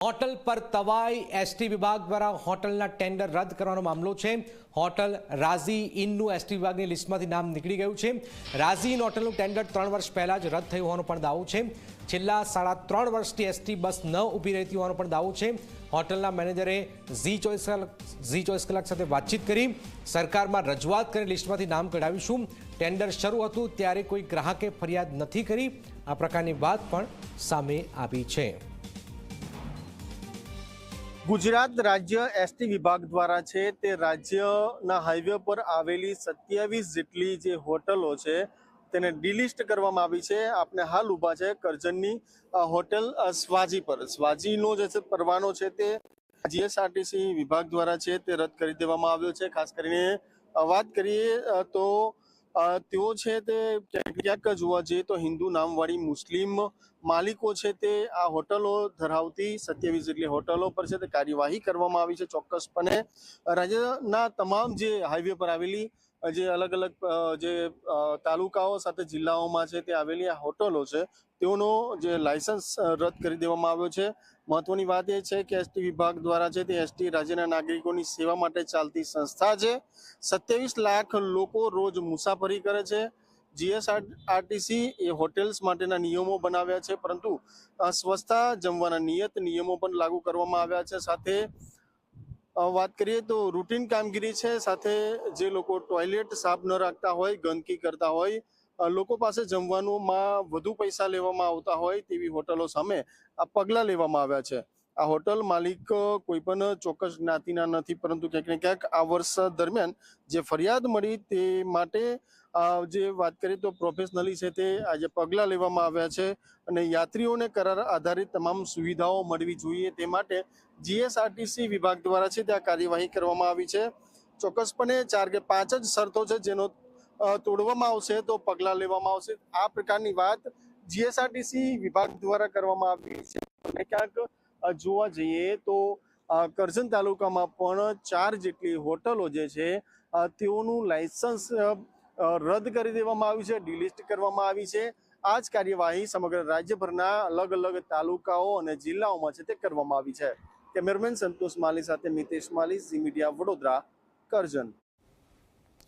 Hotel પર તવાઈ ST વિભાગ દ્વારા હોટલના ટેન્ડર રદ કરવાનો મામલો છે। હોટલ રાઝી ઇનનું એસટી વિભાગની લિસ્ટમાંથી નામ નીકળી ગયું છે। રાઝી ઇન હોટલનું ટેન્ડર 3 વર્ષ પહેલા જ રદ થયું હોવાનો પણ દાવો છે। છેલ્લા 3.5 વર્ષથી એસટી બસ ન ઊભી રહેતી હોવાનો પણ દાવો છે। હોટલના મેનેજરે ઝી 24 કલાક સાથે વાતચીત કરી સરકારમાં રજૂઆત કરી લિસ્ટમાંથી નામ કઢાવીશું। ટેન્ડર શરૂ હતું ત્યારે કોઈ ગ્રાહકે ફરિયાદ નથી કરી, આ પ્રકારની વાત પણ સામે આવી છે। ગુજરાત રાજ્ય એસટી વિભાગ દ્વારા છે તે રાજ્યના હાઈવે પર આવેલી 27 જેટલી જે હોટલો છે તેને ડિલિસ્ટ કરવામાં આવી છે। આપણે હાલ ઊભા છે કરજણની હોટેલ સ્વાજી પર। સ્વાજીનો જે છે પરવાનો છે તે જીએસઆરટીસી વિભાગ દ્વારા છે તે રદ કરી દેવામાં આવ્યો છે। ખાસ કરીને વાત કરીએ તો તેઓ છે તે ક્યાંક જોવા જઈએ તો હિન્દુ નામવાળી મુસ્લિમ માલિકો છે તે આ હોટલો ધરાવતી 27 જેટલી હોટલો પર છે તે કાર્યવાહી કરવામાં આવી છે। ચોક્કસપણે રાજ્યના તમામ જે હાઈવે પર આવેલી જે અલગ અલગ જે તાલુકાઓ સાથે જિલ્લાઓમાં છે તે આવેલી આ હોટલો છે તેઓનો જે લાયસન્સ રદ કરી દેવામાં આવ્યો છે। મહત્વની વાત એ છે કે એસટી વિભાગ દ્વારા છે તે એસટી રાજ્યના નાગરિકોની સેવા માટે ચાલતી સંસ્થા છે। 27 લાખ લોકો રોજ મુસાફરી કરે છે। જીએસઆરટીસી એ હોટેલ્સ માટેના નિયમો બનાવ્યા છે, પરંતુ સ્વચ્છતા જમવાના નિયત નિયમો પણ લાગુ કરવામાં આવ્યા છે। સાથે વાત કરીએ તો રૂટીન કામગીરી છે। સાથે જે લોકો ટોયલેટ સાફ ન રાખતા હોય, ગંદકી કરતા હોય, લોકો પાસે જમવાનુંમાં વધુ પૈસા લેવામાં આવતા હોય તેવી હોટલો સામે આ પગલાં લેવામાં આવ્યા છે। આ હોટલ માલિક કોઈ પણ ચોક્કસ જ્ઞાતિના નથી, પરંતુ ક્યાંક ને ક્યાંક આ વર્ષ દરમિયાન જે ફરિયાદ મળી તે માટે જે વાત કરીએ તો પ્રોફેશનલી છે તે આજે પગલાં લેવામાં આવ્યા છે અને યાત્રીઓને કરાર આધારિત તમામ સુવિધાઓ મળવી જોઈએ તે માટે જીએસઆરટીસી વિભાગ દ્વારા છે ત્યાં કાર્યવાહી કરવામાં આવી છે। ચોક્કસપણે 4 કે 5 જ શરતો છે જેનો તોડવામાં આવશે તો પગલાં લેવામાં આવશે, આ પ્રકારની વાત જીએસઆરટીસી વિભાગ દ્વારા કરવામાં આવી છે। અને ક્યાંક જોવા જઈએ તો કરજણ તાલુકામાં પણ 4 જેટલી હોટલો જે છે તેઓનું લાયસન્સ રદ કરી દેવામાં આવ્યું છે, ડિલિસ્ટ કરવામાં આવી છે। આ જ કાર્યવાહી સમગ્ર રાજ્યભરના અલગ અલગ તાલુકાઓ અને જિલ્લાઓમાં છે તે કરવામાં આવી છે। કેમેરામેન સંતોષ માલી સાથે મિતેશ માલી, ઝી મીડિયા, વડોદરા, કરજણ।